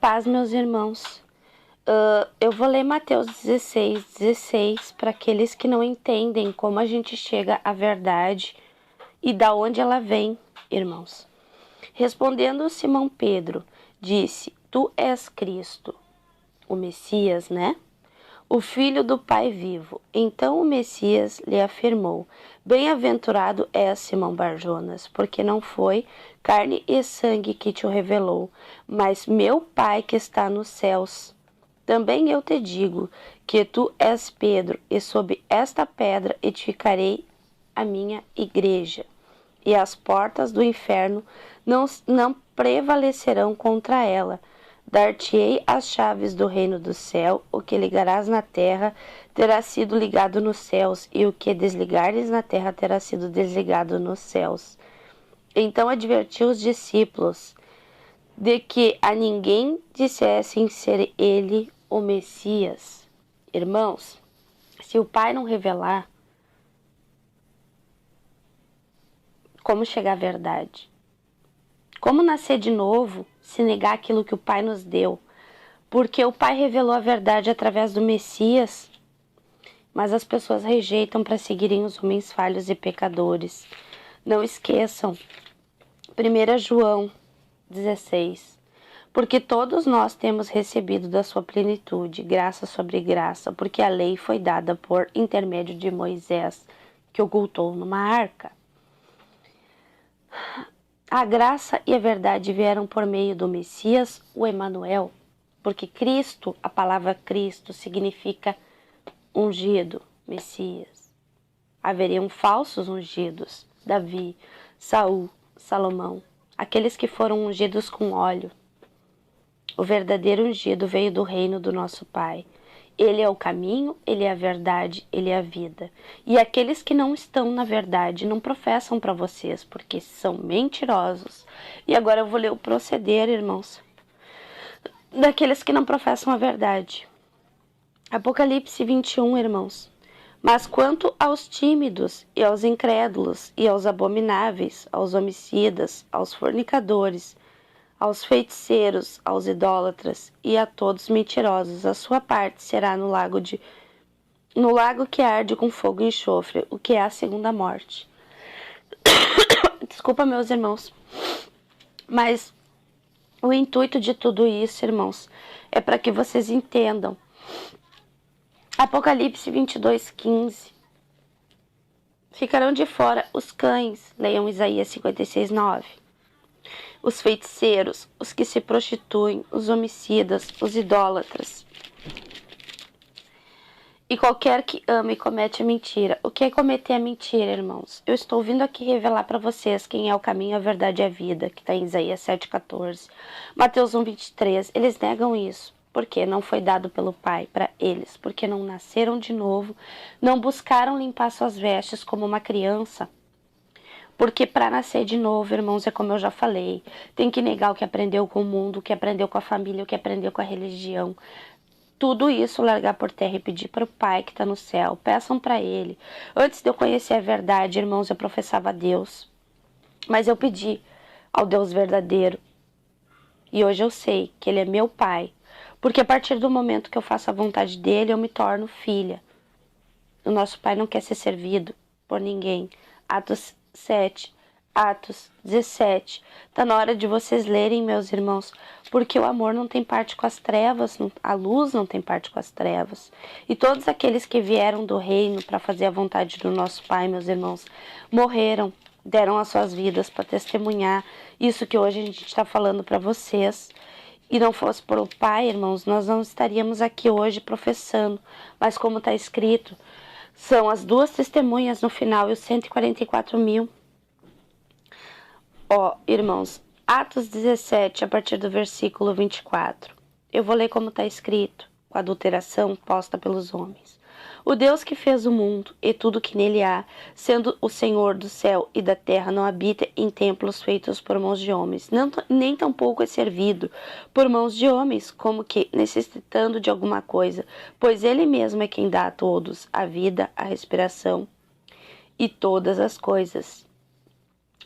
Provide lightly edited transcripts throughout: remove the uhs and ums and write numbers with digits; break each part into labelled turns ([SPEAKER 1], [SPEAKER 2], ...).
[SPEAKER 1] Paz, meus irmãos. Eu vou ler Mateus 16 para aqueles que não entendem como a gente chega à verdade e da onde ela vem, irmãos. Respondendo Simão Pedro, disse: Tu és Cristo, o Messias, né? O Filho do Pai vivo. Então o Messias lhe afirmou: Bem-aventurado és, Simão Barjonas, porque não foi carne e sangue que te o revelou, mas meu Pai que está nos céus. Também eu te digo que tu és Pedro, e sob esta pedra edificarei a minha igreja, e as portas do inferno não prevalecerão contra ela. Dar-te-ei as chaves do reino do céu. O que ligarás na terra terá sido ligado nos céus, e o que desligares na terra terá sido desligado nos céus. Então advertiu os discípulos de que a ninguém dissessem ser ele o Messias. Irmãos, se o Pai não revelar, como chegar à verdade? Como nascer de novo se negar aquilo que o Pai nos deu? Porque o Pai revelou a verdade através do Messias, mas as pessoas rejeitam para seguirem os homens falhos e pecadores. Não esqueçam, 1 João 16. Porque todos nós temos recebido da sua plenitude, graça sobre graça, porque a lei foi dada por intermédio de Moisés, que ocultou numa arca. A graça e a verdade vieram por meio do Messias, o Emanuel, porque Cristo, a palavra Cristo, significa ungido, Messias. Haveriam falsos ungidos, Davi, Saul, Salomão, aqueles que foram ungidos com óleo. O verdadeiro ungido veio do reino do nosso Pai. Ele é o caminho, ele é a verdade, ele é a vida. E aqueles que não estão na verdade não professam para vocês, porque são mentirosos. E agora eu vou ler o proceder, irmãos, daqueles que não professam a verdade. Apocalipse 21, irmãos. Mas quanto aos tímidos e aos incrédulos e aos abomináveis, aos homicidas, aos fornicadores, aos feiticeiros, aos idólatras e a todos mentirosos, a sua parte será no lago que arde com fogo e enxofre, o que é a segunda morte. Desculpa, meus irmãos, mas o intuito de tudo isso, irmãos, é para que vocês entendam. Apocalipse 22:15. Ficarão de fora os cães, leiam Isaías 56:9. Os feiticeiros, os que se prostituem, os homicidas, os idólatras. E qualquer que ama e comete a mentira. O que é cometer a mentira, irmãos? Eu estou vindo aqui revelar para vocês quem é o caminho, a verdade e a vida, que está em Isaías 7:14. Mateus 1:23. Eles negam isso, porque não foi dado pelo Pai para eles, porque não nasceram de novo, não buscaram limpar suas vestes como uma criança. Porque para nascer de novo, irmãos, é como eu já falei, tem que negar o que aprendeu com o mundo, o que aprendeu com a família, o que aprendeu com a religião. Tudo isso largar por terra e pedir para o Pai que está no céu. Peçam para Ele. Antes de eu conhecer a verdade, irmãos, eu professava a Deus. Mas eu pedi ao Deus verdadeiro. E hoje eu sei que Ele é meu Pai. Porque a partir do momento que eu faço a vontade dEle, eu me torno filha. O nosso Pai não quer ser servido por ninguém. Atos 7, Atos 17. Está na hora de vocês lerem, meus irmãos, porque o amor não tem parte com as trevas, a luz não tem parte com as trevas. E todos aqueles que vieram do reino para fazer a vontade do nosso Pai, meus irmãos, morreram, deram as suas vidas para testemunhar isso que hoje a gente está falando para vocês. E não fosse por o Pai, irmãos, nós não estaríamos aqui hoje professando. Mas como está escrito, são as duas testemunhas no final e os 144.000. Irmãos, Atos 17, a partir do versículo 24. Eu vou ler como está escrito, com a adulteração posta pelos homens. O Deus que fez o mundo e tudo que nele há, sendo o Senhor do céu e da terra, não habita em templos feitos por mãos de homens, nem tampouco é servido por mãos de homens, como que necessitando de alguma coisa, pois Ele mesmo é quem dá a todos a vida, a respiração e todas as coisas.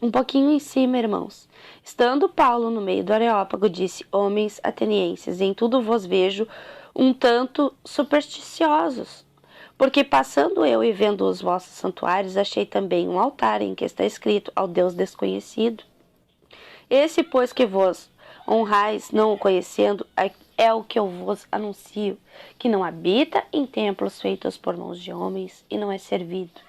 [SPEAKER 1] Um pouquinho em cima, irmãos. Estando Paulo no meio do Areópago, disse: Homens atenienses, em tudo vos vejo um tanto supersticiosos. Porque passando eu e vendo os vossos santuários, achei também um altar em que está escrito ao Deus desconhecido. Esse, pois, que vos honrais, não o conhecendo, é o que eu vos anuncio, que não habita em templos feitos por mãos de homens e não é servido.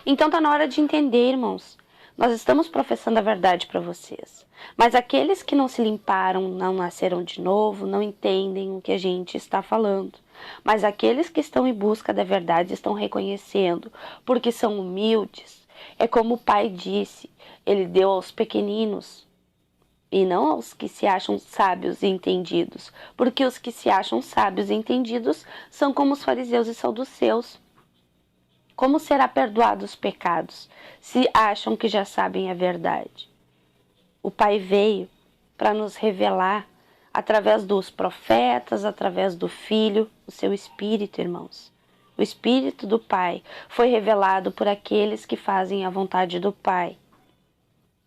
[SPEAKER 1] Então está na hora de entender, irmãos. Nós estamos professando a verdade para vocês. Mas aqueles que não se limparam, não nasceram de novo, não entendem o que a gente está falando. Mas aqueles que estão em busca da verdade estão reconhecendo, porque são humildes. É como o Pai disse, Ele deu aos pequeninos e não aos que se acham sábios e entendidos. Porque os que se acham sábios e entendidos são como os fariseus e saduceus. Como será perdoado os pecados se acham que já sabem a verdade? O Pai veio para nos revelar através dos profetas, através do Filho, o seu Espírito, irmãos. O Espírito do Pai foi revelado por aqueles que fazem a vontade do Pai.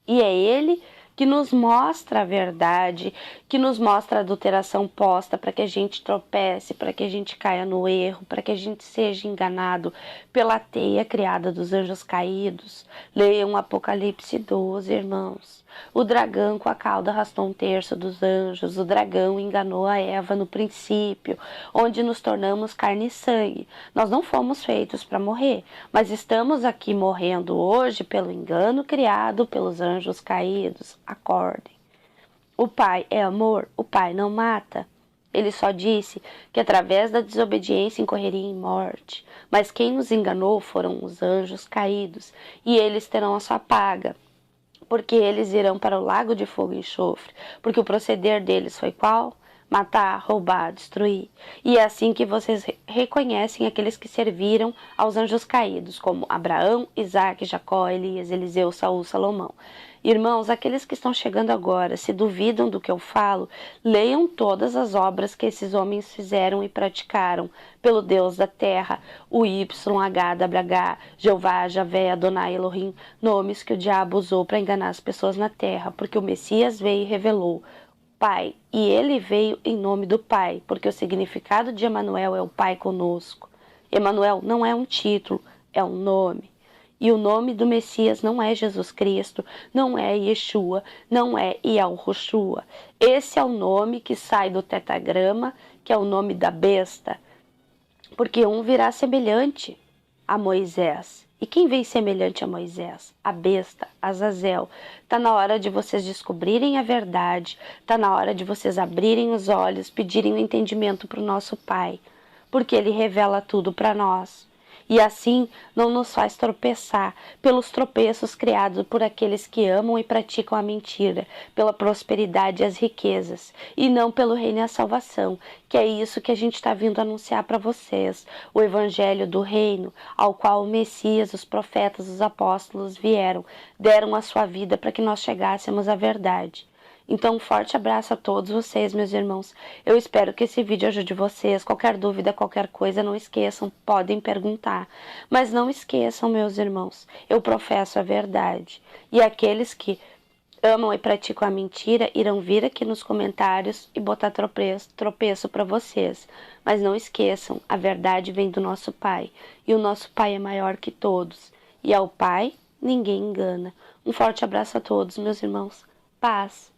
[SPEAKER 1] E é Ele que nos mostra a verdade, que nos mostra a adulteração posta para que a gente tropece, para que a gente caia no erro, para que a gente seja enganado pela teia criada dos anjos caídos. Leiam Apocalipse 12, irmãos. O dragão com a cauda arrastou um terço dos anjos. O dragão enganou a Eva no princípio, onde nos tornamos carne e sangue. Nós não fomos feitos para morrer, mas estamos aqui morrendo hoje pelo engano criado pelos anjos caídos. Acordem. O Pai é amor, o Pai não mata. Ele só disse que através da desobediência incorreria em morte. Mas quem nos enganou foram os anjos caídos, e eles terão a sua paga. Porque eles irão para o lago de fogo e enxofre, porque o proceder deles foi qual? Matar, roubar, destruir. E é assim que vocês reconhecem aqueles que serviram aos anjos caídos, como Abraão, Isaque, Jacó, Elias, Eliseu, Saul, Salomão. Irmãos, aqueles que estão chegando agora, se duvidam do que eu falo, leiam todas as obras que esses homens fizeram e praticaram pelo Deus da terra, o YHWH, Jeová, Javé, Adonai, Elohim, nomes que o diabo usou para enganar as pessoas na terra, porque o Messias veio e revelou Pai, e ele veio em nome do Pai, porque o significado de Emanuel é o Pai conosco. Emanuel não é um título, é um nome. E o nome do Messias não é Jesus Cristo, não é Yeshua, não é Yahushua. Esse é o nome que sai do tetagrama, que é o nome da besta. Porque um virá semelhante a Moisés. E quem veio semelhante a Moisés? A besta, Azazel. Está na hora de vocês descobrirem a verdade, está na hora de vocês abrirem os olhos, pedirem o entendimento para o nosso Pai, porque Ele revela tudo para nós. E assim não nos faz tropeçar pelos tropeços criados por aqueles que amam e praticam a mentira, pela prosperidade e as riquezas, e não pelo reino e a salvação, que é isso que a gente está vindo anunciar para vocês, o evangelho do reino, ao qual o Messias, os profetas, os apóstolos vieram, deram a sua vida para que nós chegássemos à verdade. Então, um forte abraço a todos vocês, meus irmãos. Eu espero que esse vídeo ajude vocês. Qualquer dúvida, qualquer coisa, não esqueçam, podem perguntar. Mas não esqueçam, meus irmãos, eu professo a verdade. E aqueles que amam e praticam a mentira irão vir aqui nos comentários e botar tropeço para vocês. Mas não esqueçam, a verdade vem do nosso Pai. E o nosso Pai é maior que todos. E ao Pai, ninguém engana. Um forte abraço a todos, meus irmãos. Paz.